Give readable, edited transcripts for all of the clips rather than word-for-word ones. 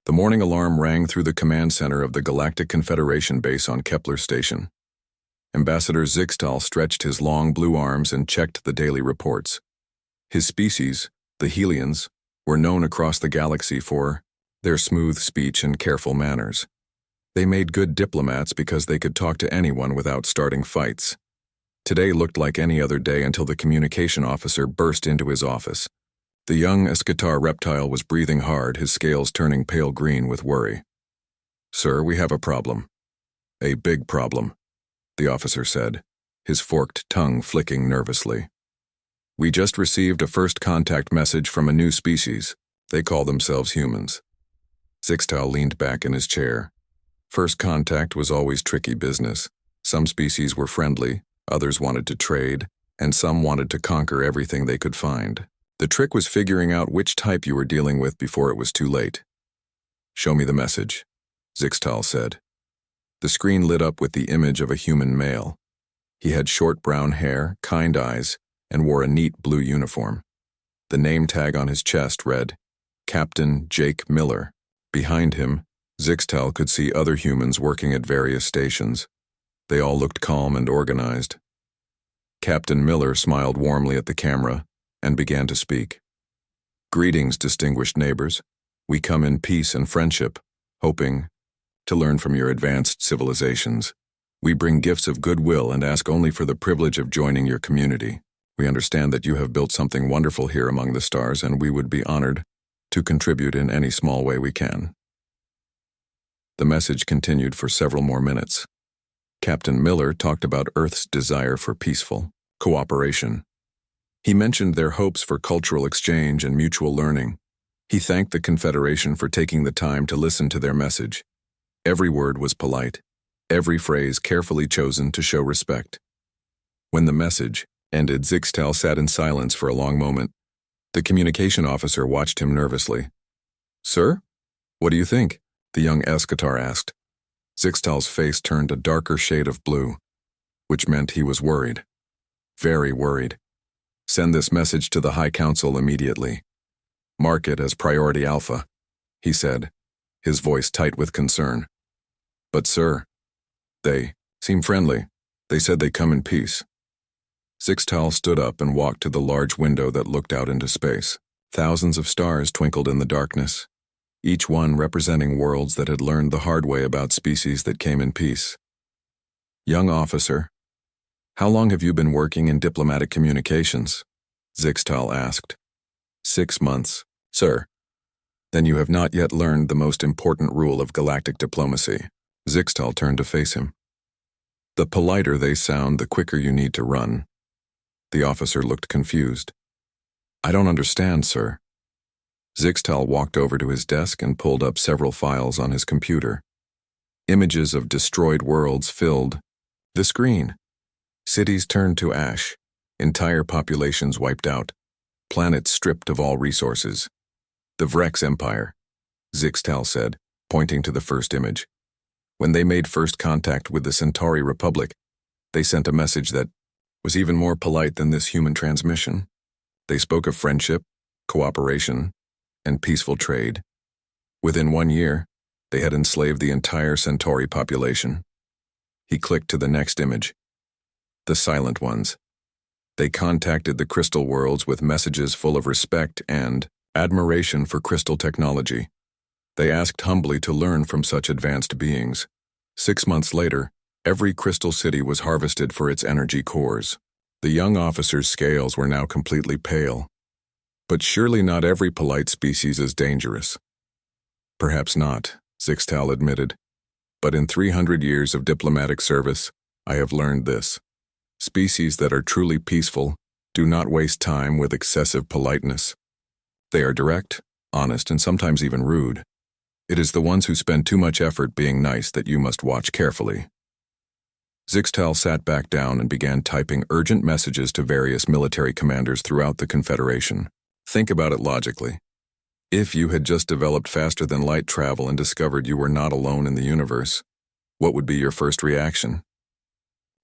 The morning alarm rang through the command center of the Galactic Confederation base on Kepler Station. Ambassador Zixtal stretched his long blue arms and checked the daily reports. His species, the Helians, were known across the galaxy for their smooth speech and careful manners. They made good diplomats because they could talk to anyone without starting fights. Today looked like any other day until the communication officer burst into his office. The young Escatar reptile was breathing hard, his scales turning pale green with worry. "Sir, we have a problem. A big problem," the officer said, his forked tongue flicking nervously. "We just received a first contact message from a new species. They call themselves humans." Zixtal leaned back in his chair. First contact was always tricky business. Some species were friendly, others wanted to trade, and some wanted to conquer everything they could find. The trick was figuring out which type you were dealing with before it was too late. "Show me the message," Zixtal said. The screen lit up with the image of a human male. He had short brown hair, kind eyes, and wore a neat blue uniform. The name tag on his chest read, Captain Jake Miller. Behind him, Zixtal could see other humans working at various stations. They all looked calm and organized. Captain Miller smiled warmly at the camera and began to speak. "Greetings, distinguished neighbors. We come in peace and friendship, hoping to learn from your advanced civilizations. We bring gifts of goodwill and ask only for the privilege of joining your community. We understand that you have built something wonderful here among the stars, and we would be honored to contribute in any small way we can." The message continued for several more minutes. Captain Miller talked about Earth's desire for peaceful cooperation. He mentioned their hopes for cultural exchange and mutual learning. He thanked the Confederation for taking the time to listen to their message. Every word was polite, every phrase carefully chosen to show respect. When the message ended, Zixtal sat in silence for a long moment. The communication officer watched him nervously. "Sir? What do you think?" the young Escatar asked. Zixtal's face turned a darker shade of blue, which meant he was worried. Very worried. "Send this message to the High Council immediately. Mark it as Priority Alpha," he said, his voice tight with concern. "But sir, they seem friendly. They said they come in peace." Zixtal stood up and walked to the large window that looked out into space. Thousands of stars twinkled in the darkness, each one representing worlds that had learned the hard way about species that came in peace. "Young officer, how long have you been working in diplomatic communications?" Zixtal asked. 6 months, sir." "Then you have not yet learned the most important rule of galactic diplomacy." Zixtal turned to face him. "The politer they sound, the quicker you need to run." The officer looked confused. "I don't understand, sir." Zixtal walked over to his desk and pulled up several files on his computer. Images of destroyed worlds filled the screen. Cities turned to ash, entire populations wiped out, planets stripped of all resources. "The Vrex Empire," Zixtal said, pointing to the first image. "When they made first contact with the Centauri Republic, they sent a message that was even more polite than this human transmission. They spoke of friendship, cooperation, and peaceful trade. Within 1 year, they had enslaved the entire Centauri population." He clicked to the next image. "The Silent Ones. They contacted the crystal worlds with messages full of respect and admiration for crystal technology. They asked humbly to learn from such advanced beings. 6 months later, every crystal city was harvested for its energy cores. The young officer's scales were now completely pale. But surely not every polite species is dangerous. "Perhaps not," Zixtal admitted. "But in 300 years of diplomatic service, I have learned this. Species that are truly peaceful do not waste time with excessive politeness. They are direct, honest, and sometimes even rude. It is the ones who spend too much effort being nice that you must watch carefully." Zixtal sat back down and began typing urgent messages to various military commanders throughout the Confederation. Think about it logically. If you had just developed faster than light travel and discovered you were not alone in the universe, what would be your first reaction?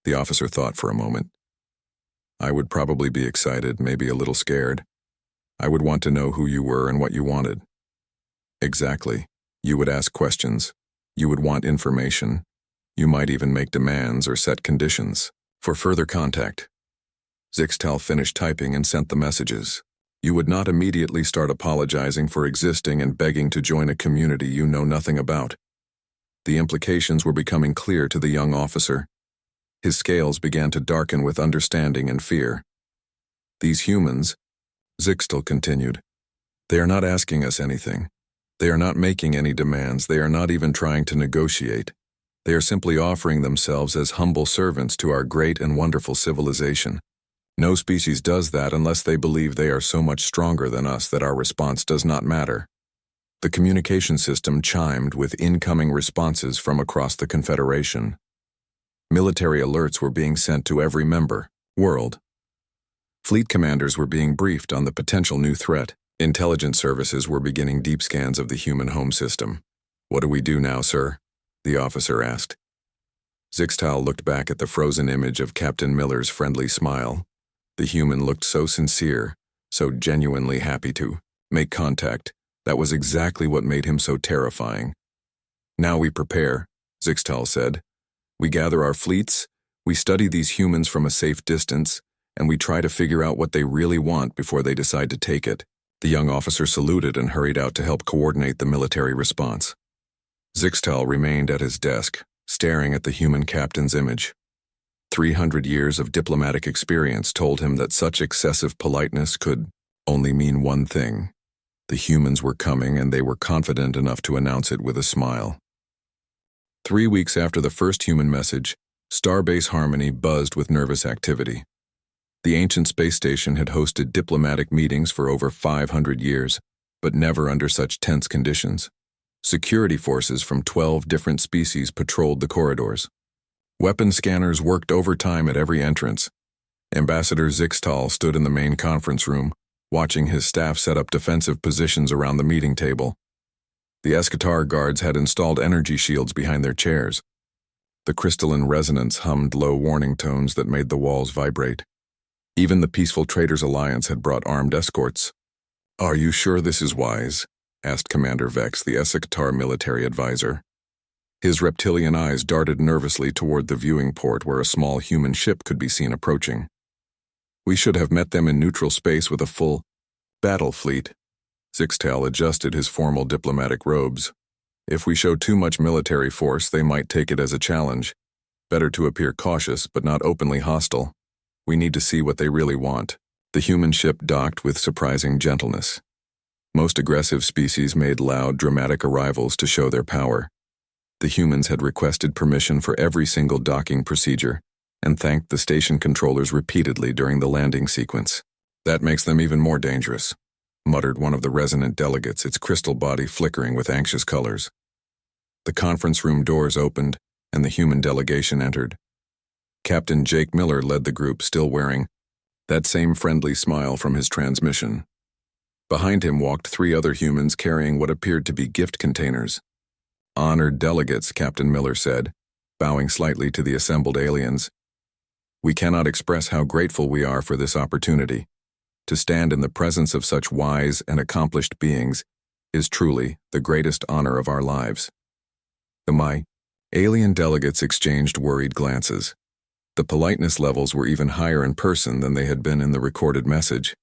The officer thought for a moment. "I would probably be excited, maybe a little scared. I would want to know who you were and what you wanted." "Exactly. You would ask questions. You would want information. You might even make demands or set conditions. For further contact. Zixtal finished typing and sent the messages. You would not immediately start apologizing for existing and begging to join a community you know nothing about. The implications were becoming clear to the young officer. His scales began to darken with understanding and fear. These humans, Zixtal continued, they are not asking us anything. They are not making any demands. They are not even trying to negotiate. They are simply offering themselves as humble servants to our great and wonderful civilization. No species does that unless they believe they are so much stronger than us that our response does not matter. The communication system chimed with incoming responses from across the Confederation. Military alerts were being sent to every member world. Fleet commanders were being briefed on the potential new threat. Intelligence services were beginning deep scans of the human home system. What do we do now, sir? The officer asked. Zixtal looked back at the frozen image of Captain Miller's friendly smile. The human looked so sincere, so genuinely happy to make contact. That was exactly what made him so terrifying. Now we prepare, Zixtal said. We gather our fleets, we study these humans from a safe distance, and we try to figure out what they really want before they decide to take it. The young officer saluted and hurried out to help coordinate the military response. Zixtal remained at his desk, staring at the human captain's image. 300 years of diplomatic experience told him that such excessive politeness could only mean one thing. The humans were coming, and they were confident enough to announce it with a smile. 3 weeks after the first human message, Starbase Harmony buzzed with nervous activity. The ancient space station had hosted diplomatic meetings for over 500 years, but never under such tense conditions. Security forces from 12 different species patrolled the corridors. Weapon scanners worked overtime at every entrance. Ambassador Zixtal stood in the main conference room, watching his staff set up defensive positions around the meeting table. The Eschatar guards had installed energy shields behind their chairs. The crystalline resonance hummed low warning tones that made the walls vibrate. Even the Peaceful Traders Alliance had brought armed escorts. "Are you sure this is wise?" asked Commander Vex, the Eschatar military advisor. His reptilian eyes darted nervously toward the viewing port where a small human ship could be seen approaching. "We should have met them in neutral space with a full battle fleet." Zixtal adjusted his formal diplomatic robes. "If we show too much military force, they might take it as a challenge. Better to appear cautious, but not openly hostile. We need to see what they really want." The human ship docked with surprising gentleness. Most aggressive species made loud, dramatic arrivals to show their power. The humans had requested permission for every single docking procedure and thanked the station controllers repeatedly during the landing sequence. "That makes them even more dangerous," muttered one of the resonant delegates, its crystal body flickering with anxious colors. The conference room doors opened, and the human delegation entered. Captain Jake Miller led the group, still wearing that same friendly smile from his transmission. Behind him walked 3 other humans carrying what appeared to be gift containers. "Honored delegates," Captain Miller said, bowing slightly to the assembled aliens. "We cannot express how grateful we are for this opportunity. To stand in the presence of such wise and accomplished beings is truly the greatest honor of our lives." The alien delegates exchanged worried glances. The politeness levels were even higher in person than they had been in the recorded message.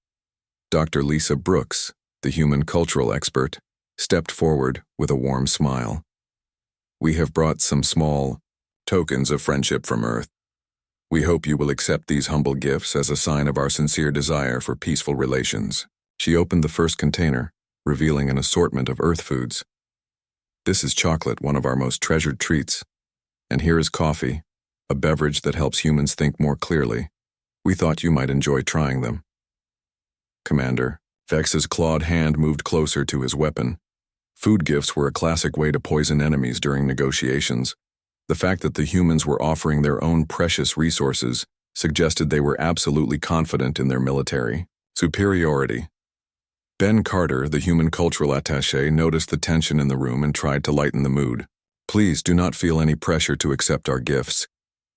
Dr. Lisa Brooks, the human cultural expert, stepped forward with a warm smile. "We have brought some small tokens of friendship from Earth. We hope you will accept these humble gifts as a sign of our sincere desire for peaceful relations." She opened the first container, revealing an assortment of Earth foods. "This is chocolate, one of our most treasured treats. And here is coffee, a beverage that helps humans think more clearly. We thought you might enjoy trying them." Commander Vex's clawed hand moved closer to his weapon. Food gifts were a classic way to poison enemies during negotiations. The fact that the humans were offering their own precious resources suggested they were absolutely confident in their military superiority. Ben Carter, the human cultural attaché, noticed the tension in the room and tried to lighten the mood. "Please do not feel any pressure to accept our gifts.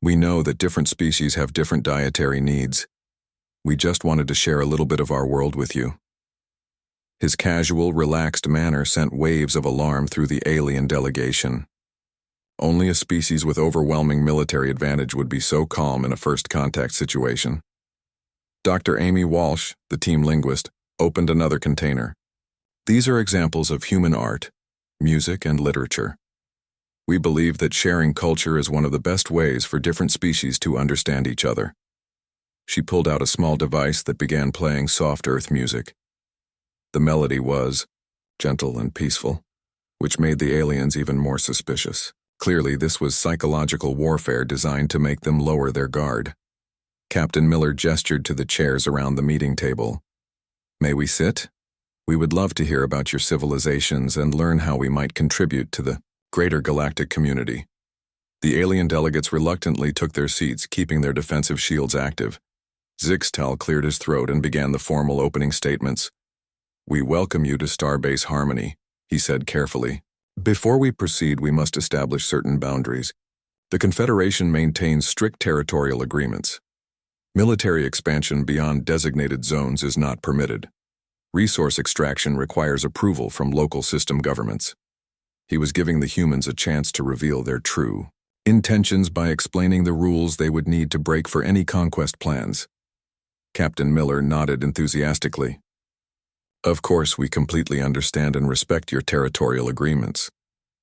We know that different species have different dietary needs. We just wanted to share a little bit of our world with you." His casual, relaxed manner sent waves of alarm through the alien delegation. Only a species with overwhelming military advantage would be so calm in a first contact situation. Dr. Amy Walsh, the team linguist, opened another container. These are examples of human art, music, and literature. We believe that sharing culture is one of the best ways for different species to understand each other. She pulled out a small device that began playing soft earth music. The melody was gentle and peaceful, which made the aliens even more suspicious. Clearly, this was psychological warfare designed to make them lower their guard. Captain Miller gestured to the chairs around the meeting table. "May we sit? We would love to hear about your civilizations and learn how we might contribute to the greater galactic community." The alien delegates reluctantly took their seats, keeping their defensive shields active. Zixtal cleared his throat and began the formal opening statements. "We welcome you to Starbase Harmony," he said carefully. "Before we proceed, we must establish certain boundaries. The Confederation maintains strict territorial agreements. Military expansion beyond designated zones is not permitted. Resource extraction requires approval from local system governments." He was giving the humans a chance to reveal their true intentions by explaining the rules they would need to break for any conquest plans. Captain Miller nodded enthusiastically. "Of course, we completely understand and respect your territorial agreements.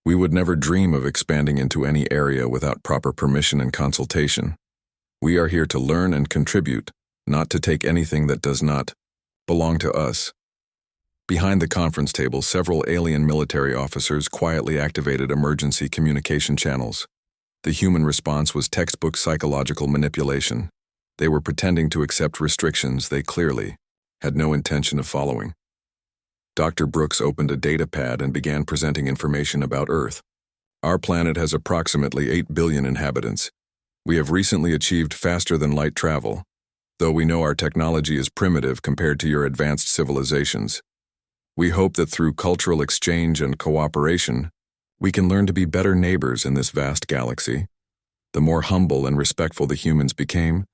We would never dream of expanding into any area without proper permission and consultation. We are here to learn and contribute, not to take anything that does not belong to us." Behind the conference table, several alien military officers quietly activated emergency communication channels. The human response was textbook psychological manipulation. They were pretending to accept restrictions they clearly had no intention of following. Dr. Brooks opened a data pad and began presenting information about Earth. "Our planet has approximately 8 billion inhabitants. We have recently achieved faster-than-light travel, though we know our technology is primitive compared to your advanced civilizations. We hope that through cultural exchange and cooperation, we can learn to be better neighbors in this vast galaxy." The more humble and respectful the humans became,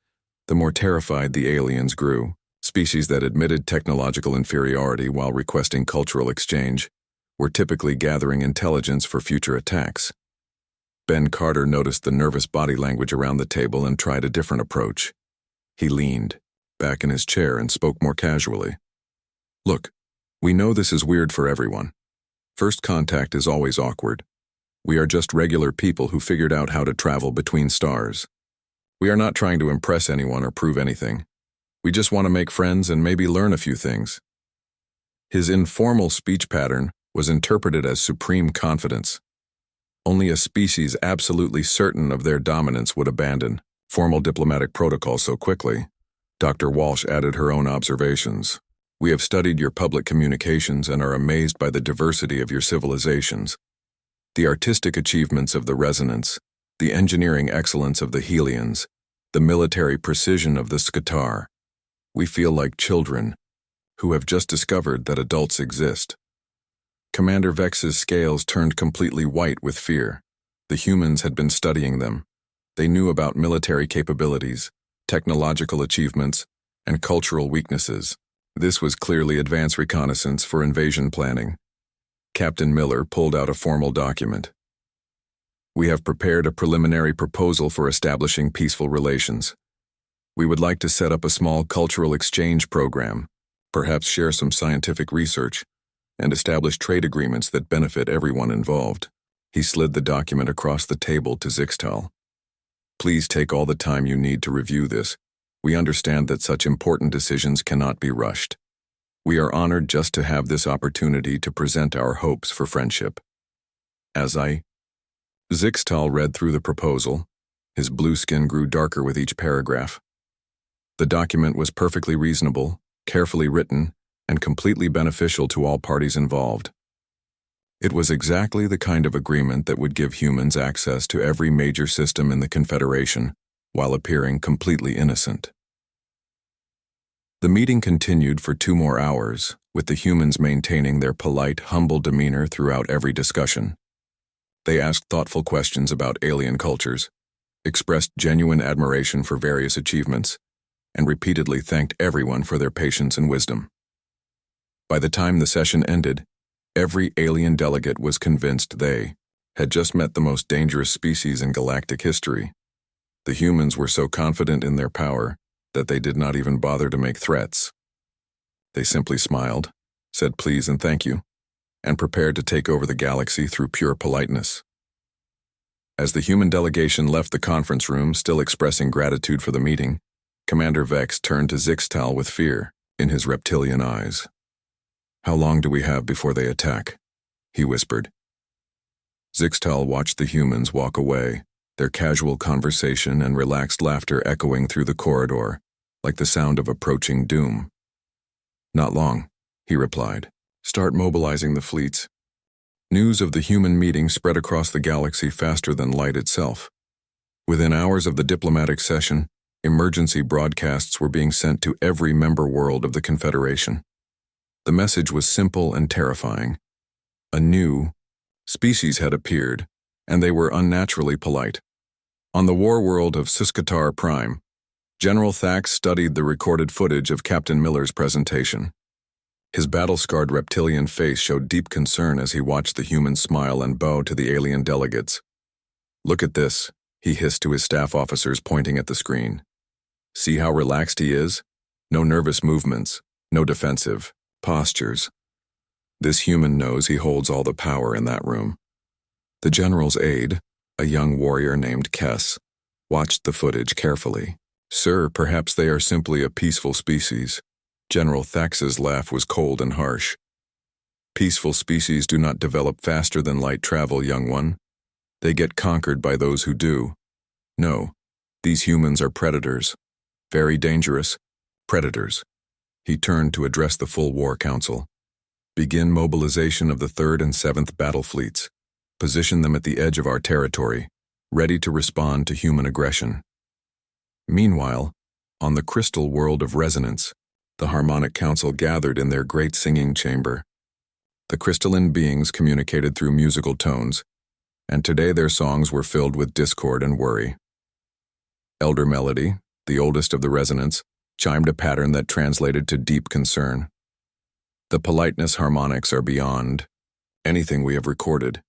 the more terrified the aliens grew. Species that admitted technological inferiority while requesting cultural exchange were typically gathering intelligence for future attacks. Ben Carter noticed the nervous body language around the table and tried a different approach. He leaned back in his chair and spoke more casually. "Look, we know this is weird for everyone. First contact is always awkward. We are just regular people who figured out how to travel between stars. We are not trying to impress anyone or prove anything. We just want to make friends and maybe learn a few things." His informal speech pattern was interpreted as supreme confidence. Only a species absolutely certain of their dominance would abandon formal diplomatic protocol so quickly. Dr. Walsh added her own observations. "We have studied your public communications and are amazed by the diversity of your civilizations. The artistic achievements of the Resonance, the engineering excellence of the Helians, the military precision of the Skatar. We feel like children who have just discovered that adults exist." Commander Vex's scales turned completely white with fear. The humans had been studying them. They knew about military capabilities, technological achievements, and cultural weaknesses. This was clearly advanced reconnaissance for invasion planning. Captain Miller pulled out a formal document. "We have prepared a preliminary proposal for establishing peaceful relations. We would like to set up a small cultural exchange program, perhaps share some scientific research, and establish trade agreements that benefit everyone involved." He slid the document across the table to Zixtal. "Please take all the time you need to review this. We understand that such important decisions cannot be rushed. We are honored just to have this opportunity to present our hopes for friendship." Zixtal read through the proposal. His blue skin grew darker with each paragraph. The document was perfectly reasonable, carefully written, and completely beneficial to all parties involved. It was exactly the kind of agreement that would give humans access to every major system in the Confederation, while appearing completely innocent. The meeting continued for 2 more hours, with the humans maintaining their polite, humble demeanor throughout every discussion. They asked thoughtful questions about alien cultures, expressed genuine admiration for various achievements, and repeatedly thanked everyone for their patience and wisdom. By the time the session ended, every alien delegate was convinced they had just met the most dangerous species in galactic history. The humans were so confident in their power that they did not even bother to make threats. They simply smiled, said please and thank you, and prepared to take over the galaxy through pure politeness. As the human delegation left the conference room, still expressing gratitude for the meeting, Commander Vex turned to Zixtal with fear in his reptilian eyes. "How long do we have before they attack?" he whispered. Zixtal watched the humans walk away, their casual conversation and relaxed laughter echoing through the corridor, like the sound of approaching doom. "Not long," he replied. "Start mobilizing the fleets." News of the human meeting spread across the galaxy faster than light itself. Within hours of the diplomatic session, emergency broadcasts were being sent to every member world of the Confederation. The message was simple and terrifying. A new species had appeared, and they were unnaturally polite. On the war world of Siskatar Prime, General Thax studied the recorded footage of Captain Miller's presentation. His battle-scarred reptilian face showed deep concern as he watched the humans smile and bow to the alien delegates. "Look at this," he hissed to his staff officers, pointing at the screen. "See how relaxed he is? No nervous movements, no defensive postures. This human knows he holds all the power in that room." The general's aide, a young warrior named Kess, watched the footage carefully. "Sir, perhaps they are simply a peaceful species." General Thax's laugh was cold and harsh. "Peaceful species do not develop faster than light travel, young one. They get conquered by those who do. No, these humans are predators. Very dangerous predators." He turned to address the full War Council. "Begin mobilization of the 3rd and 7th Battle Fleets. Position them at the edge of our territory, ready to respond to human aggression." Meanwhile, on the crystal world of resonance, the Harmonic Council gathered in their great singing chamber. The crystalline beings communicated through musical tones, and today their songs were filled with discord and worry. Elder Melody, the oldest of the resonants, chimed a pattern that translated to deep concern. "The politeness harmonics are beyond anything we have recorded.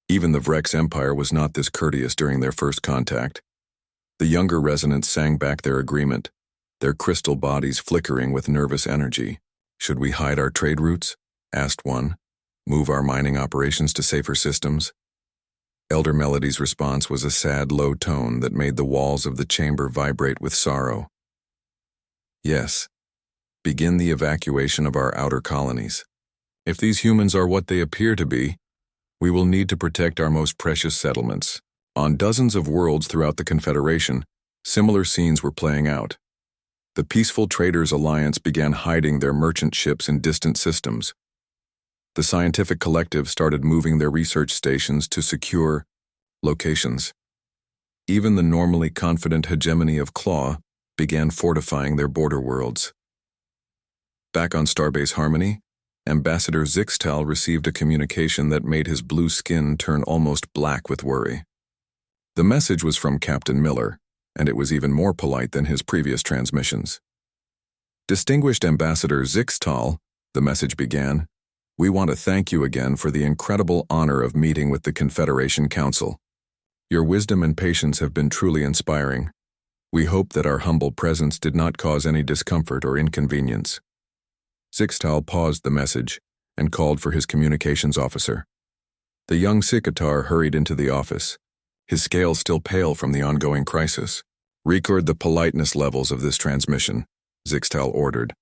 Even the Vrex Empire was not this courteous during their first contact." The younger resonants sang back their agreement, their crystal bodies flickering with nervous energy. "Should we hide our trade routes?" asked one. "Move our mining operations to safer systems?" Elder Melody's response was a sad, low tone that made the walls of the chamber vibrate with sorrow. "Yes. Begin the evacuation of our outer colonies. If these humans are what they appear to be, we will need to protect our most precious settlements." On dozens of worlds throughout the Confederation, similar scenes were playing out. The Peaceful Traders Alliance began hiding their merchant ships in distant systems. The scientific collective started moving their research stations to secure locations. Even the normally confident hegemony of Claw began fortifying their border worlds. Back on Starbase Harmony, Ambassador Zixtal received a communication that made his blue skin turn almost black with worry. The message was from Captain Miller, and it was even more polite than his previous transmissions. "Distinguished Ambassador Zixtal," the message began, "we want to thank you again for the incredible honor of meeting with the Confederation Council. Your wisdom and patience have been truly inspiring. We hope that our humble presence did not cause any discomfort or inconvenience." Zixtal paused the message and called for his communications officer. The young Sikatar hurried into the office, his scales still pale from the ongoing crisis. "Record the politeness levels of this transmission," Zixtal ordered.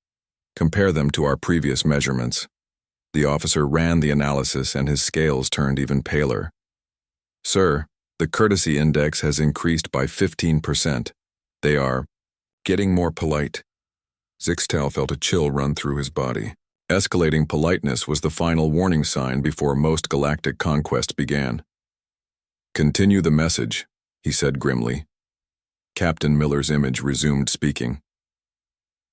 "Compare them to our previous measurements." The officer ran the analysis and his scales turned even paler. "Sir, the courtesy index has increased by 15%. They are getting more polite." Zixtal felt a chill run through his body. Escalating politeness was the final warning sign before most galactic conquest began. "Continue the message," he said grimly. Captain Miller's image resumed speaking.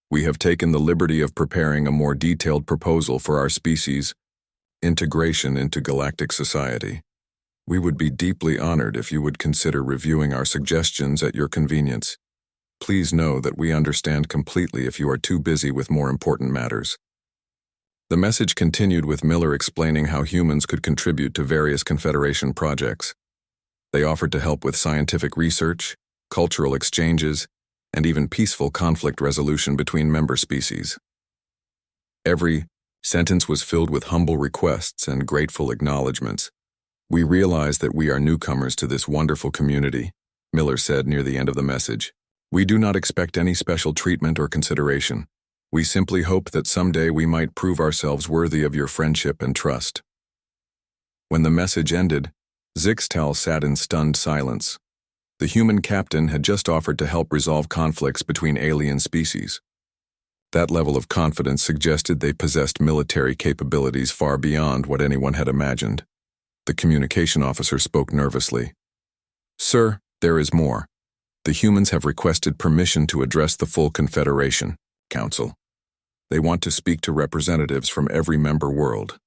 "We have taken the liberty of preparing a more detailed proposal for our species' integration into galactic society. We would be deeply honored if you would consider reviewing our suggestions at your convenience. Please know that we understand completely if you are too busy with more important matters." The message continued with Miller explaining how humans could contribute to various Confederation projects. They offered to help with scientific research, cultural exchanges, and even peaceful conflict resolution between member species. Every sentence was filled with humble requests and grateful acknowledgments. "We realize that we are newcomers to this wonderful community," Miller said near the end of the message. "We do not expect any special treatment or consideration. We simply hope that someday we might prove ourselves worthy of your friendship and trust." When the message ended, Zixtal sat in stunned silence. The human captain had just offered to help resolve conflicts between alien species. That level of confidence suggested they possessed military capabilities far beyond what anyone had imagined. The communication officer spoke nervously. "Sir, there is more. The humans have requested permission to address the full Confederation Council. They want to speak to representatives from every member world."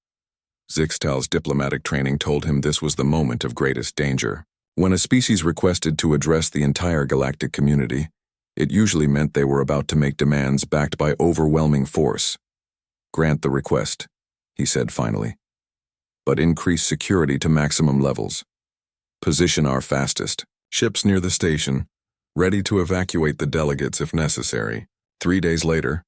Zixtal's diplomatic training told him this was the moment of greatest danger. When a species requested to address the entire galactic community, it usually meant they were about to make demands backed by overwhelming force. "Grant the request," he said finally. "But increase security to maximum levels. Position our fastest ships near the station, ready to evacuate the delegates if necessary." 3 days later,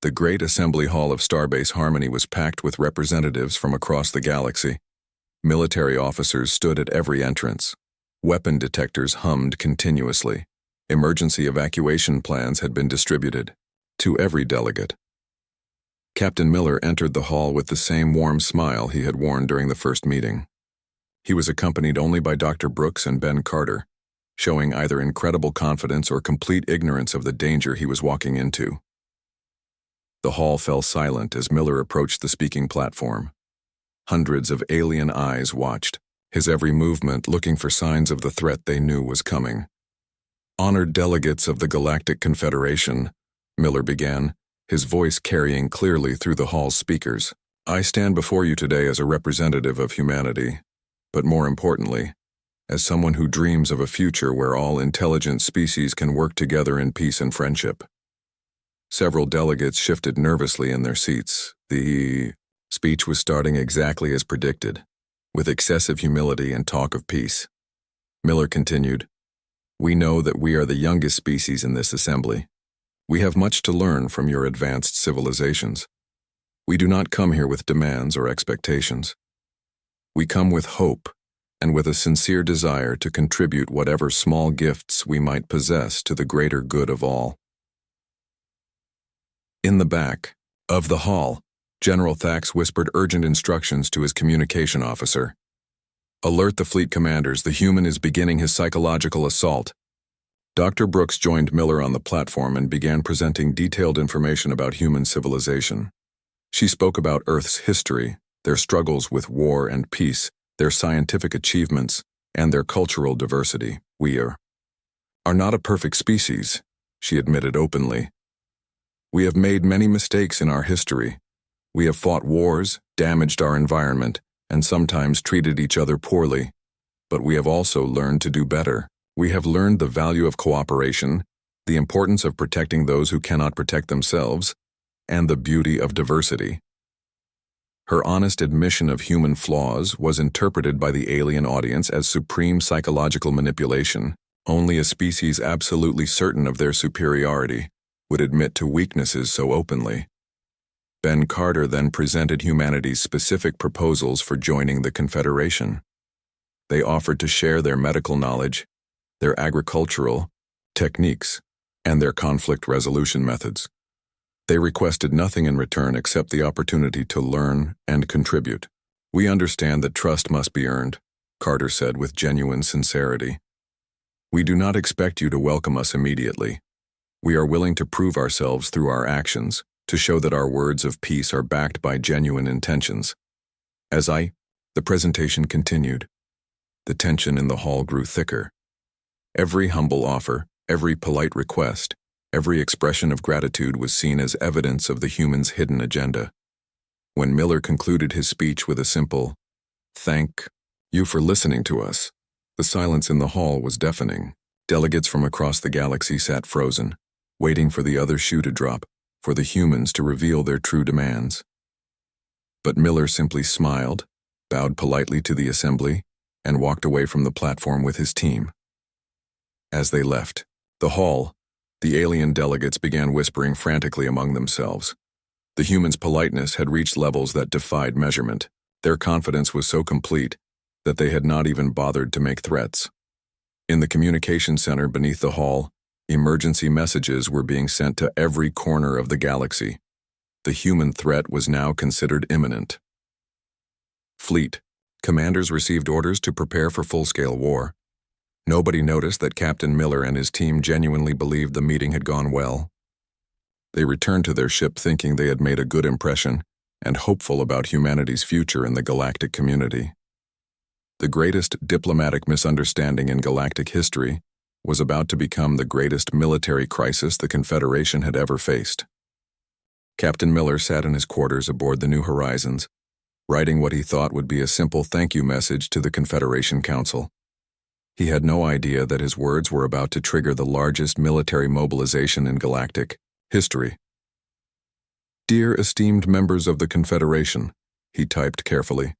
the great assembly hall of Starbase Harmony was packed with representatives from across the galaxy. Military officers stood at every entrance. Weapon detectors hummed continuously. Emergency evacuation plans had been distributed to every delegate. Captain Miller entered the hall with the same warm smile he had worn during the first meeting. He was accompanied only by Dr. Brooks and Ben Carter, showing either incredible confidence or complete ignorance of the danger he was walking into. The hall fell silent as Miller approached the speaking platform. Hundreds of alien eyes watched, his every movement looking for signs of the threat they knew was coming. "Honored delegates of the Galactic Confederation," Miller began, his voice carrying clearly through the hall's speakers. "I stand before you today as a representative of humanity, but more importantly, as someone who dreams of a future where all intelligent species can work together in peace and friendship." Several delegates shifted nervously in their seats. The speech was starting exactly as predicted, with excessive humility and talk of peace. Miller continued, "We know that we are the youngest species in this assembly. We have much to learn from your advanced civilizations. We do not come here with demands or expectations. We come with hope and with a sincere desire to contribute whatever small gifts we might possess to the greater good of all." In the back of the hall, General Thax whispered urgent instructions to his communication officer. "Alert the fleet commanders, the human is beginning his psychological assault." Dr. Brooks joined Miller on the platform and began presenting detailed information about human civilization. She spoke about Earth's history, their struggles with war and peace, their scientific achievements, and their cultural diversity. "We are not a perfect species," she admitted openly. "We have made many mistakes in our history. We have fought wars, damaged our environment, and sometimes treated each other poorly. But we have also learned to do better. We have learned the value of cooperation, the importance of protecting those who cannot protect themselves, and the beauty of diversity." Her honest admission of human flaws was interpreted by the alien audience as supreme psychological manipulation. Only a species absolutely certain of their superiority would admit to weaknesses so openly. Ben Carter then presented humanity's specific proposals for joining the Confederation. They offered to share their medical knowledge, their agricultural techniques, and their conflict resolution methods. They requested nothing in return except the opportunity to learn and contribute. "We understand that trust must be earned," Carter said with genuine sincerity. "We do not expect you to welcome us immediately. We are willing to prove ourselves through our actions, to show that our words of peace are backed by genuine intentions." The presentation continued. The tension in the hall grew thicker. Every humble offer, every polite request, every expression of gratitude was seen as evidence of the human's hidden agenda. When Miller concluded his speech with a simple, "Thank you for listening to us," the silence in the hall was deafening. Delegates from across the galaxy sat frozen, waiting for the other shoe to drop, for the humans to reveal their true demands. But Miller simply smiled, bowed politely to the assembly, and walked away from the platform with his team. As they left the hall, the alien delegates began whispering frantically among themselves. The humans' politeness had reached levels that defied measurement. Their confidence was so complete that they had not even bothered to make threats. In the communication center beneath the hall, emergency messages were being sent to every corner of the galaxy. The human threat was now considered imminent. Fleet. Commanders received orders to prepare for full-scale war. Nobody noticed that Captain Miller and his team genuinely believed the meeting had gone well. They returned to their ship thinking they had made a good impression and hopeful about humanity's future in the galactic community. The greatest diplomatic misunderstanding in galactic history was about to become the greatest military crisis the Confederation had ever faced. Captain Miller sat in his quarters aboard the New Horizons, writing what he thought would be a simple thank you message to the Confederation Council. He had no idea that his words were about to trigger the largest military mobilization in galactic history. "Dear esteemed members of the Confederation," he typed carefully,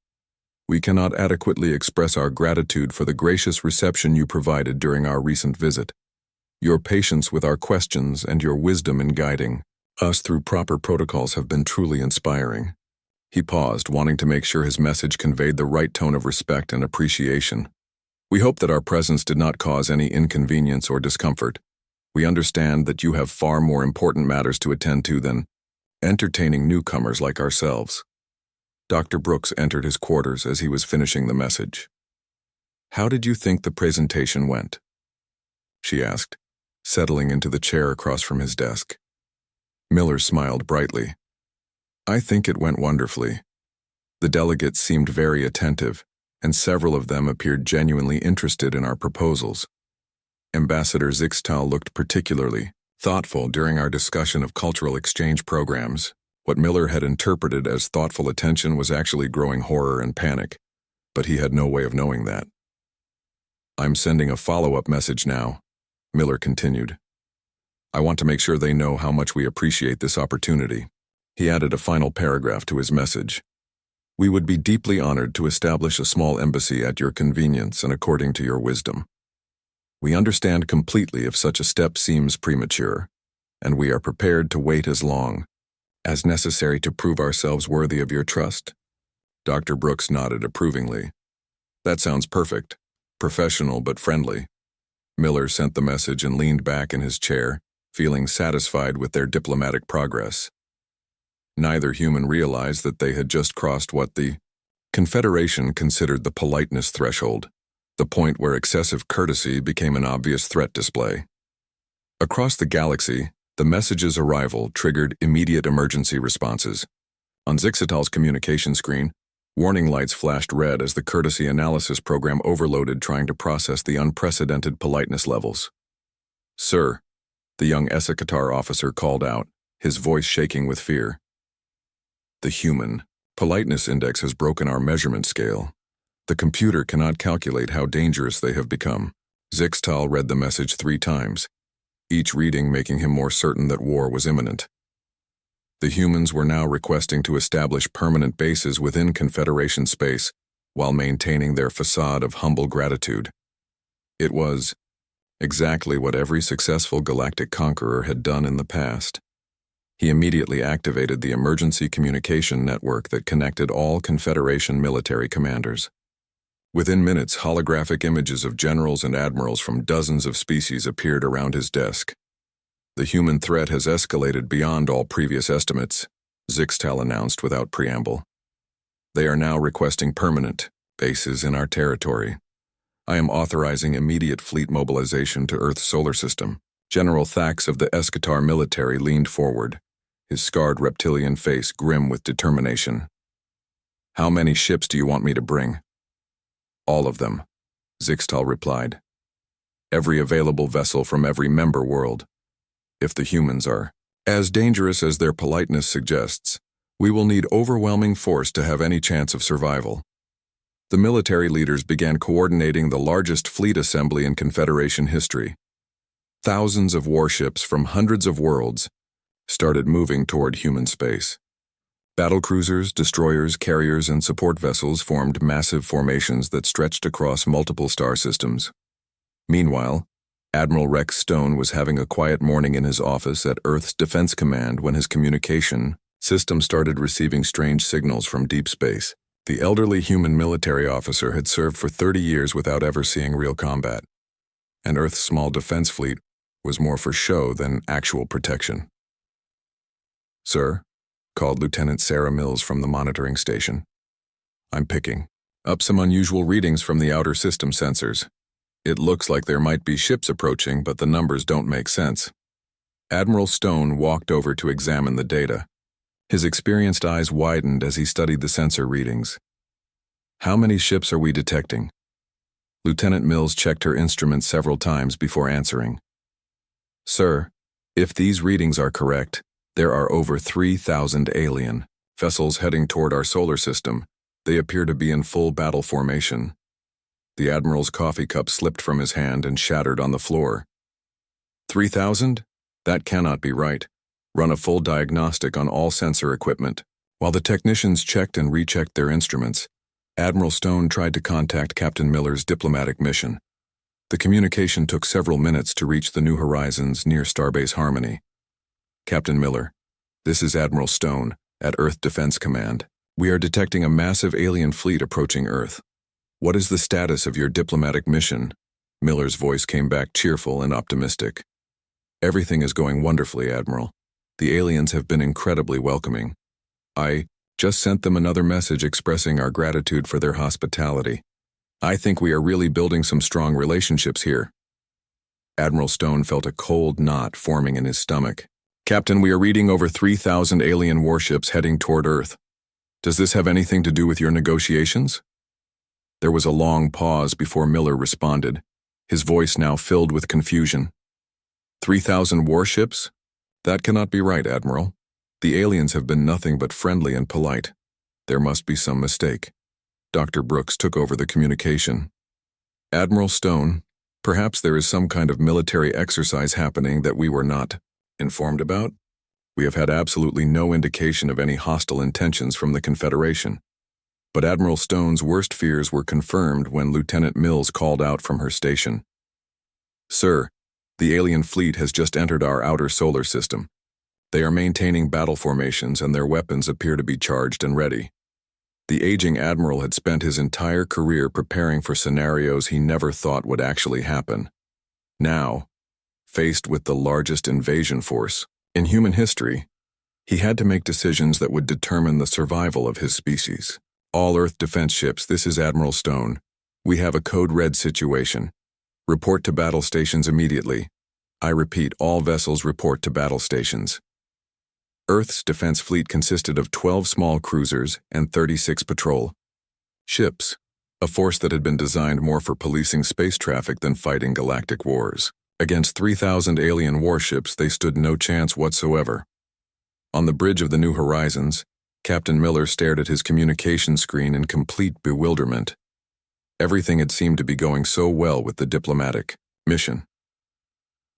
"we cannot adequately express our gratitude for the gracious reception you provided during our recent visit. Your patience with our questions and your wisdom in guiding us through proper protocols have been truly inspiring." He paused, wanting to make sure his message conveyed the right tone of respect and appreciation. "We hope that our presence did not cause any inconvenience or discomfort. We understand that you have far more important matters to attend to than entertaining newcomers like ourselves." Dr. Brooks entered his quarters as he was finishing the message. "How did you think the presentation went?" she asked, settling into the chair across from his desk. Miller smiled brightly. "I think it went wonderfully. The delegates seemed very attentive, and several of them appeared genuinely interested in our proposals. Ambassador Zixtal looked particularly thoughtful during our discussion of cultural exchange programs. What Miller had interpreted as thoughtful attention was actually growing horror and panic, but he had no way of knowing that. "I'm sending a follow-up message now," Miller continued. "I want to make sure they know how much we appreciate this opportunity." He added a final paragraph to his message. "We would be deeply honored to establish a small embassy at your convenience and according to your wisdom. We understand completely if such a step seems premature, and we are prepared to wait as long as necessary to prove ourselves worthy of your trust." Dr. Brooks nodded approvingly. "That sounds perfect. Professional but friendly." Miller sent the message and leaned back in his chair, feeling satisfied with their diplomatic progress. Neither human realized that they had just crossed what the Confederation considered the politeness threshold, the point where excessive courtesy became an obvious threat display. Across the galaxy, the message's arrival triggered immediate emergency responses. On Zixtal's communication screen, warning lights flashed red as the courtesy analysis program overloaded trying to process the unprecedented politeness levels. "Sir," the young Essecatar officer called out, his voice shaking with fear. "The human politeness index has broken our measurement scale. The computer cannot calculate how dangerous they have become." Zixtal read the message 3 times, each reading making him more certain that war was imminent. The humans were now requesting to establish permanent bases within Confederation space while maintaining their facade of humble gratitude. It was exactly what every successful galactic conqueror had done in the past. He immediately activated the emergency communication network that connected all Confederation military commanders. Within minutes, holographic images of generals and admirals from dozens of species appeared around his desk. "The human threat has escalated beyond all previous estimates," Zixtal announced without preamble. "They are now requesting permanent bases in our territory. I am authorizing immediate fleet mobilization to Earth's solar system." General Thax of the Escatar military leaned forward, his scarred reptilian face grim with determination. "How many ships do you want me to bring?" "All of them," Zixtal replied. "Every available vessel from every member world. If the humans are as dangerous as their politeness suggests, we will need overwhelming force to have any chance of survival." The military leaders began coordinating the largest fleet assembly in Confederation history. Thousands of warships from hundreds of worlds started moving toward human space. Battlecruisers, destroyers, carriers, and support vessels formed massive formations that stretched across multiple star systems. Meanwhile, Admiral Rex Stone was having a quiet morning in his office at Earth's Defense Command when his communication system started receiving strange signals from deep space. The elderly human military officer had served for 30 years without ever seeing real combat, and Earth's small defense fleet was more for show than actual protection. "Sir," called Lieutenant Sarah Mills from the monitoring station. "I'm picking up some unusual readings from the outer system sensors. It looks like there might be ships approaching, but the numbers don't make sense." Admiral Stone walked over to examine the data. His experienced eyes widened as he studied the sensor readings. "How many ships are we detecting?" Lieutenant Mills checked her instruments several times before answering. "Sir, if these readings are correct, there are over 3,000 alien vessels heading toward our solar system. They appear to be in full battle formation." The Admiral's coffee cup slipped from his hand and shattered on the floor. 3,000? That cannot be right. Run a full diagnostic on all sensor equipment. While the technicians checked and rechecked their instruments, Admiral Stone tried to contact Captain Miller's diplomatic mission. The communication took several minutes to reach the New Horizons near Starbase Harmony. "Captain Miller, this is Admiral Stone at Earth Defense Command. We are detecting a massive alien fleet approaching Earth. What is the status of your diplomatic mission?" Miller's voice came back cheerful and optimistic. "Everything is going wonderfully, Admiral. The aliens have been incredibly welcoming. I just sent them another message expressing our gratitude for their hospitality. I think we are really building some strong relationships here." Admiral Stone felt a cold knot forming in his stomach. "Captain, we are reading over 3,000 alien warships heading toward Earth. Does this have anything to do with your negotiations?" There was a long pause before Miller responded, his voice now filled with confusion. 3,000 warships? That cannot be right, Admiral. The aliens have been nothing but friendly and polite. There must be some mistake. Dr. Brooks took over the communication. "Admiral Stone, perhaps there is some kind of military exercise happening that we were not informed about. We have had absolutely no indication of any hostile intentions from the Confederation." But Admiral Stone's worst fears were confirmed when Lieutenant Mills called out from her station. "Sir, the alien fleet has just entered our outer solar system. They are maintaining battle formations and their weapons appear to be charged and ready." The aging admiral had spent his entire career preparing for scenarios he never thought would actually happen. Now, faced with the largest invasion force in human history, he had to make decisions that would determine the survival of his species. "All Earth defense ships, this is Admiral Stone. We have a code red situation. Report to battle stations immediately. I repeat, all vessels report to battle stations." Earth's defense fleet consisted of 12 small cruisers and 36 patrol ships, a force that had been designed more for policing space traffic than fighting galactic wars. Against 3,000 alien warships, they stood no chance whatsoever. On the bridge of the New Horizons, Captain Miller stared at his communication screen in complete bewilderment. Everything had seemed to be going so well with the diplomatic mission.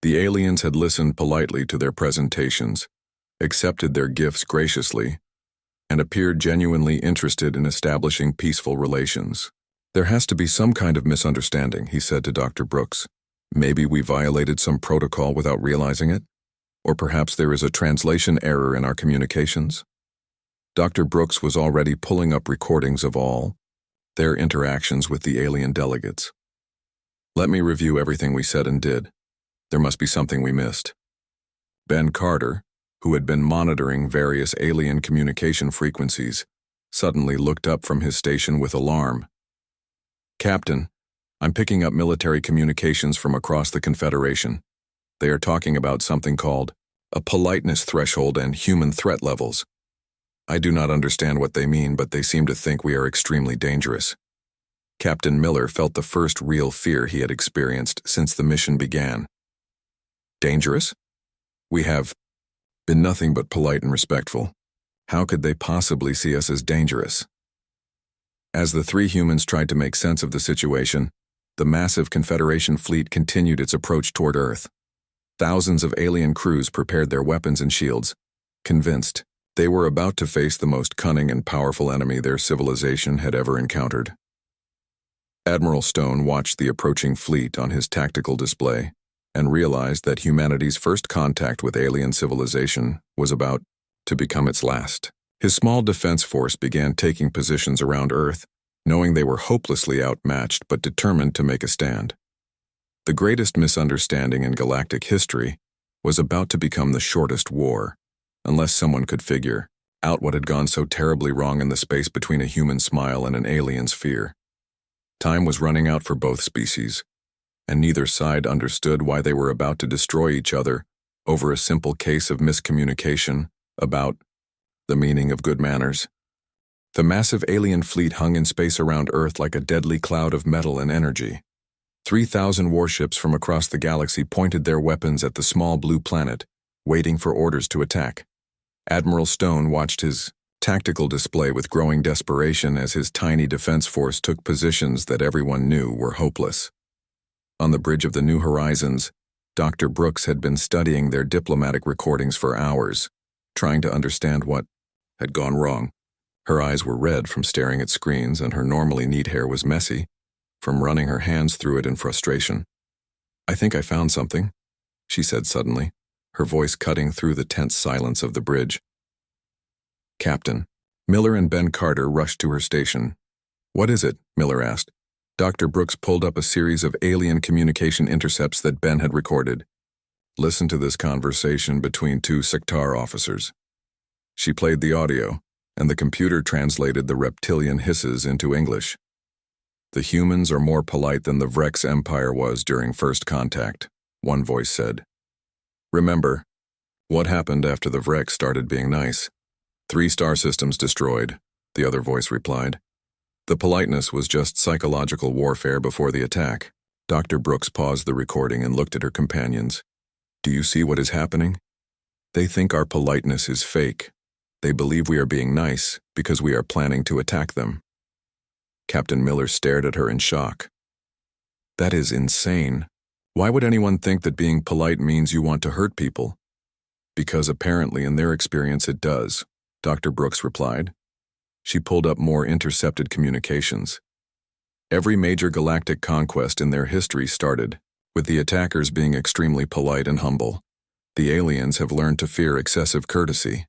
The aliens had listened politely to their presentations, accepted their gifts graciously, and appeared genuinely interested in establishing peaceful relations. "There has to be some kind of misunderstanding," he said to Dr. Brooks. "Maybe we violated some protocol without realizing it? Or perhaps there is a translation error in our communications?" Dr. Brooks was already pulling up recordings of all their interactions with the alien delegates. "Let me review everything we said and did. There must be something we missed." Ben Carter, who had been monitoring various alien communication frequencies, suddenly looked up from his station with alarm. "Captain, I'm picking up military communications from across the Confederation. They are talking about something called a politeness threshold and human threat levels. I do not understand what they mean, but they seem to think we are extremely dangerous." Captain Miller felt the first real fear he had experienced since the mission began. "Dangerous? We have been nothing but polite and respectful. How could they possibly see us as dangerous?" As the three humans tried to make sense of the situation, the massive Confederation fleet continued its approach toward Earth. Thousands of alien crews prepared their weapons and shields, convinced They were about to face the most cunning and powerful enemy their civilization had ever encountered. Admiral Stone watched the approaching fleet on his tactical display and realized that humanity's first contact with alien civilization was about to become its last. His small defense force began taking positions around Earth, knowing they were hopelessly outmatched but determined to make a stand. The greatest misunderstanding in galactic history was about to become the shortest war, unless someone could figure out what had gone so terribly wrong in the space between a human smile and an alien's fear. Time was running out for both species, and neither side understood why they were about to destroy each other over a simple case of miscommunication about the meaning of good manners. The massive alien fleet hung in space around Earth like a deadly cloud of metal and energy. 3,000 warships from across the galaxy pointed their weapons at the small blue planet, waiting for orders to attack. Admiral Stone watched his tactical display with growing desperation as his tiny defense force took positions that everyone knew were hopeless. On the bridge of the New Horizons, Dr. Brooks had been studying their diplomatic recordings for hours, trying to understand what had gone wrong. Her eyes were red from staring at screens, and her normally neat hair was messy from running her hands through it in frustration. "I think I found something," she said suddenly, her voice cutting through the tense silence of the bridge. "Captain." Miller and Ben Carter rushed to her station. "What is it?" Miller asked. Dr. Brooks pulled up a series of alien communication intercepts that Ben had recorded. "Listen to this conversation between two Sector officers." She played the audio, and the computer translated the reptilian hisses into English. "The humans are more polite than the Vrex Empire was during first contact," one voice said. "Remember, what happened after the Vrex started being nice? 3 star systems destroyed," the other voice replied. "The politeness was just psychological warfare before the attack." Dr. Brooks paused the recording and looked at her companions. "Do you see what is happening? They think our politeness is fake. They believe we are being nice because we are planning to attack them." Captain Miller stared at her in shock. "That is insane. Why would anyone think that being polite means you want to hurt people?" "Because apparently in their experience it does," Dr. Brooks replied. She pulled up more intercepted communications. Every major galactic conquest in their history started with the attackers being extremely polite and humble. The aliens have learned to fear excessive courtesy.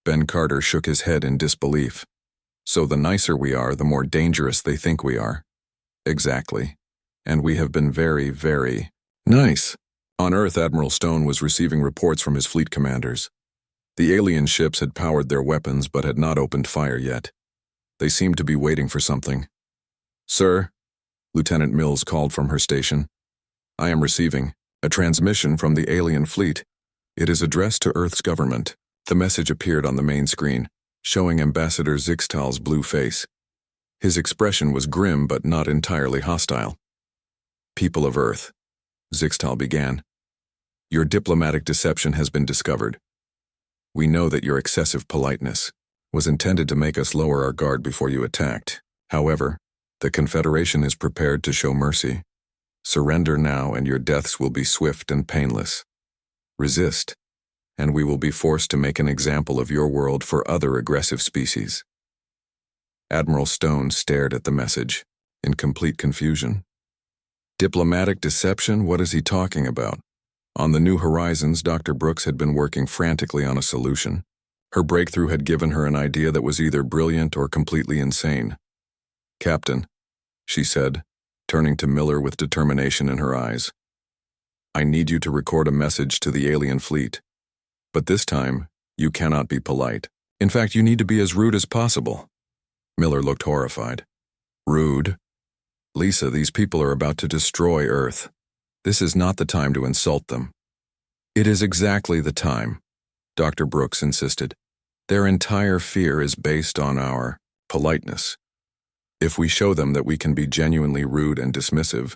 Ben Carter shook his head in disbelief. "So the nicer we are, the more dangerous they think we are." "Exactly. And we have been very, very nice." On Earth, Admiral Stone was receiving reports from his fleet commanders. The alien ships had powered their weapons but had not opened fire yet. They seemed to be waiting for something. "Sir," Lieutenant Mills called from her station, "I am receiving a transmission from the alien fleet. It is addressed to Earth's government." The message appeared on the main screen, showing Ambassador Zixtal's blue face. His expression was grim but not entirely hostile. "People of Earth," Zixtal began, "your diplomatic deception has been discovered. We know that your excessive politeness was intended to make us lower our guard before you attacked. However, the Confederation is prepared to show mercy. Surrender now and your deaths will be swift and painless. Resist, and we will be forced to make an example of your world for other aggressive species." Admiral Stone stared at the message, in complete confusion. Diplomatic deception? What is he talking about? On the New Horizons, Dr. Brooks had been working frantically on a solution. Her breakthrough had given her an idea that was either brilliant or completely insane. "Captain," she said, turning to Miller with determination in her eyes, "I need you to record a message to the alien fleet. But this time, you cannot be polite. In fact, you need to be as rude as possible." Miller looked horrified. "Rude? Lisa, these people are about to destroy Earth. This is not the time to insult them." "It is exactly the time," Dr. Brooks insisted. "Their entire fear is based on our politeness. If we show them that we can be genuinely rude and dismissive,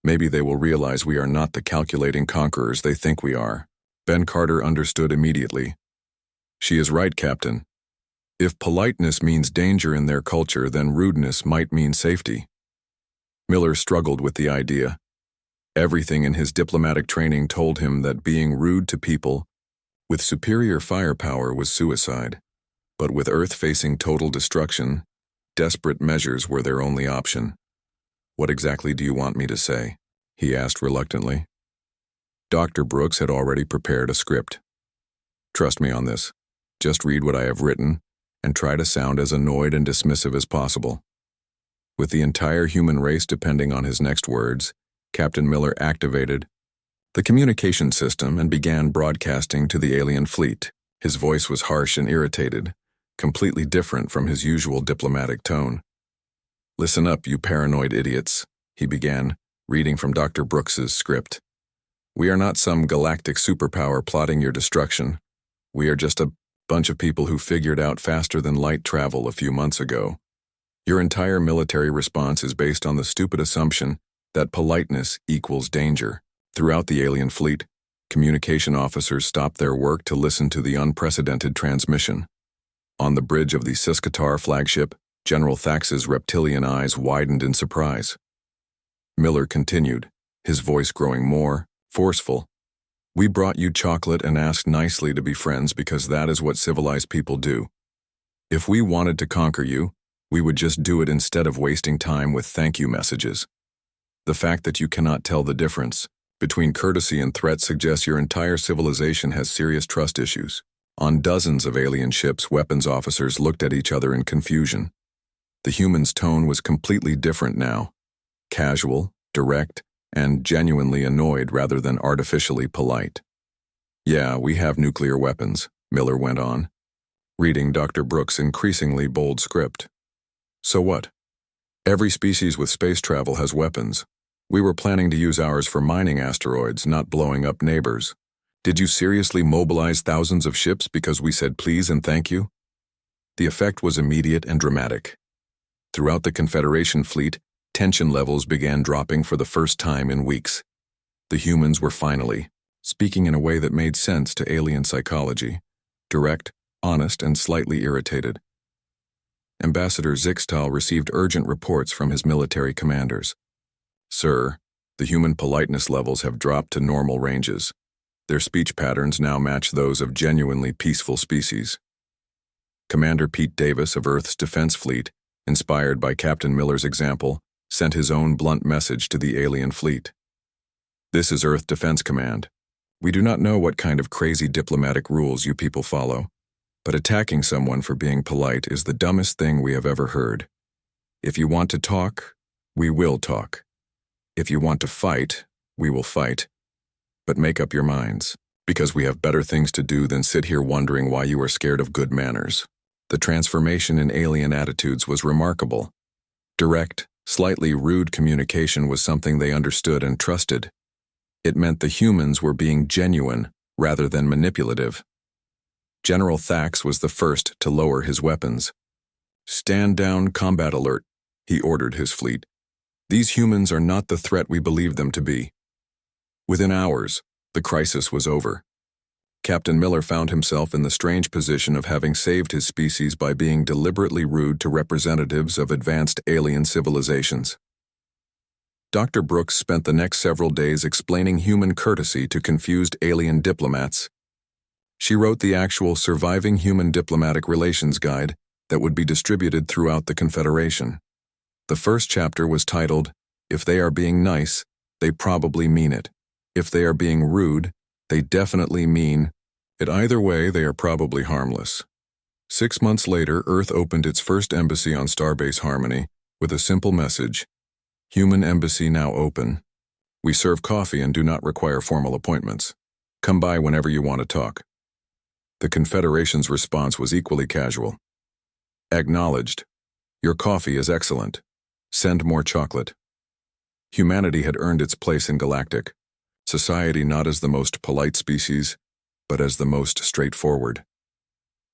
maybe they will realize we are not the calculating conquerors they think we are." Ben Carter understood immediately. "She is right, Captain. If politeness means danger in their culture, then rudeness might mean safety." Miller struggled with the idea. Everything in his diplomatic training told him that being rude to people with superior firepower was suicide. But with Earth facing total destruction, desperate measures were their only option. "What exactly do you want me to say?" he asked reluctantly. Dr. Brooks had already prepared a script. "Trust me on this. Just read what I have written, and try to sound as annoyed and dismissive as possible." With the entire human race depending on his next words, Captain Miller activated the communication system and began broadcasting to the alien fleet. His voice was harsh and irritated, completely different from his usual diplomatic tone. "Listen up, you paranoid idiots," he began, reading from Dr. Brooks's script. "We are not some galactic superpower plotting your destruction. We are just a bunch of people who figured out faster than light travel a few months ago. Your entire military response is based on the stupid assumption that politeness equals danger." Throughout the alien fleet, communication officers stopped their work to listen to the unprecedented transmission. On the bridge of the Siskatar flagship, General Thax's reptilian eyes widened in surprise. Miller continued, his voice growing more forceful. "We brought you chocolate and asked nicely to be friends because that is what civilized people do. If we wanted to conquer you, we would just do it instead of wasting time with thank you messages. The fact that you cannot tell the difference between courtesy and threat suggests your entire civilization has serious trust issues." On dozens of alien ships, weapons officers looked at each other in confusion. The human's tone was completely different now. Casual, direct, and genuinely annoyed rather than artificially polite. "Yeah, we have nuclear weapons," Miller went on, reading Dr. Brooks' increasingly bold script. "So what? Every species with space travel has weapons. We were planning to use ours for mining asteroids, not blowing up neighbors. Did you seriously mobilize thousands of ships because we said please and thank you?" The effect was immediate and dramatic. Throughout the Confederation fleet, tension levels began dropping for the first time in weeks. The humans were finally speaking in a way that made sense to alien psychology, direct, honest, and slightly irritated. Ambassador Zixtal received urgent reports from his military commanders. "Sir, the human politeness levels have dropped to normal ranges. Their speech patterns now match those of genuinely peaceful species." Commander Pete Davis of Earth's Defense Fleet, inspired by Captain Miller's example, sent his own blunt message to the alien fleet. "This is Earth Defense Command. We do not know what kind of crazy diplomatic rules you people follow, but attacking someone for being polite is the dumbest thing we have ever heard. If you want to talk, we will talk. If you want to fight, we will fight. But make up your minds, because we have better things to do than sit here wondering why you are scared of good manners." The transformation in alien attitudes was remarkable. Direct, slightly rude communication was something they understood and trusted. It meant the humans were being genuine rather than manipulative. General Thax was the first to lower his weapons. "Stand down, combat alert," he ordered his fleet. "These humans are not the threat we believe them to be." Within hours, the crisis was over. Captain Miller found himself in the strange position of having saved his species by being deliberately rude to representatives of advanced alien civilizations. Dr. Brooks spent the next several days explaining human courtesy to confused alien diplomats. She wrote the actual Surviving Human Diplomatic Relations Guide that would be distributed throughout the Confederation. The first chapter was titled, "If they are being nice, they probably mean it. If they are being rude, they definitely mean it. Either way, they are probably harmless." 6 months later, Earth opened its first embassy on Starbase Harmony with a simple message: "Human embassy now open. We serve coffee and do not require formal appointments. Come by whenever you want to talk." The Confederation's response was equally casual. "Acknowledged. Your coffee is excellent. Send more chocolate." Humanity had earned its place in Galactic society not as the most polite species, but as the most straightforward.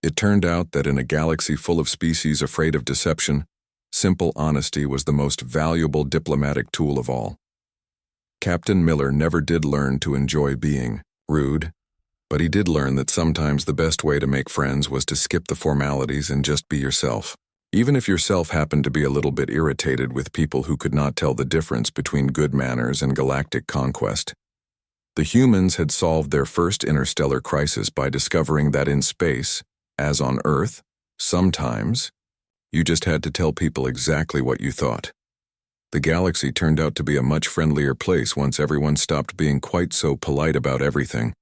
It turned out that in a galaxy full of species afraid of deception, simple honesty was the most valuable diplomatic tool of all. Captain Miller never did learn to enjoy being rude, but he did learn that sometimes the best way to make friends was to skip the formalities and just be yourself, even if yourself happened to be a little bit irritated with people who could not tell the difference between good manners and galactic conquest. The humans had solved their first interstellar crisis by discovering that in space, as on Earth, Sometimes, you just had to tell people exactly what you thought. The galaxy turned out to be a much friendlier place once everyone stopped being quite so polite about everything.